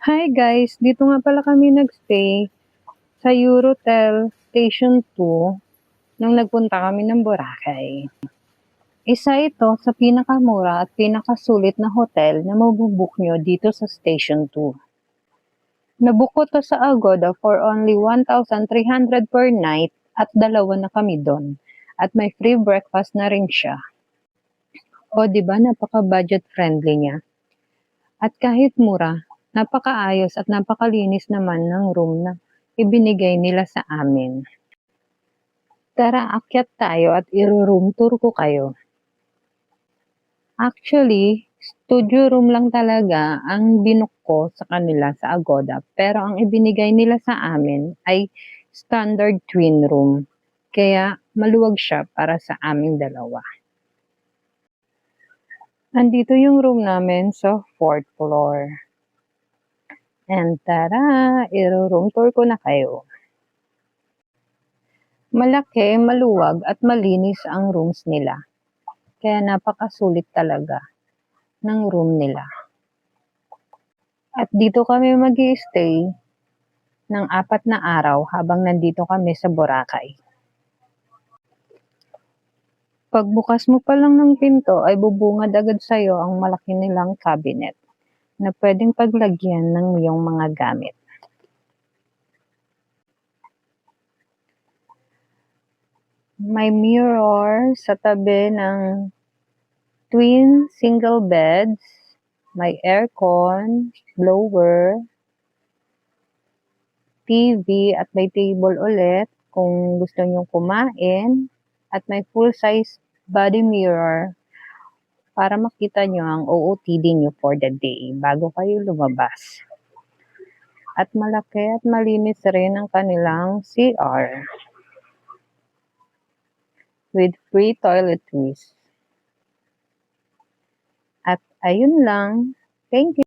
Hi guys, dito nga pala kami nagstay sa Eurotel Station 2 nung nagpunta kami ng Boracay. Isa ito sa pinakamura at pinakasulit na hotel na mabubook nyo dito sa Station 2. Nabook ko to sa Agoda for only 1,300 per night at dalawa na kami doon. At may free breakfast na rin siya. O diba napaka-budget friendly niya? At kahit mura, napakaayos at napakalinis naman ng room na ibinigay nila sa amin. Tara, akyat tayo at i-room tour ko kayo. Actually, studio room lang talaga ang binook ko sa kanila sa Agoda. Pero ang ibinigay nila sa amin ay standard twin room. Kaya maluwag siya para sa aming dalawa. Andito yung room namin sa 4th floor. And tara, i-room tour ko na kayo. Malaki, maluwag at malinis ang rooms nila. Kaya napakasulit talaga ng room nila. At dito kami mag-i-stay ng 4 na araw habang nandito kami sa Boracay. Pagbukas mo pa lang ng pinto ay bubungad agad sa'yo ang malaki nilang cabinet na pwedeng paglagyan ng iyong mga gamit. May mirror sa tabi ng twin single beds, may aircon, blower, TV at may table ulit kung gusto nyong kumain at may full-size body mirror para makita nyo ang OOTD nyo for the day bago kayo lumabas. At malaki at malinis rin ang kanilang CR with free toiletries. At ayun lang. Thank you.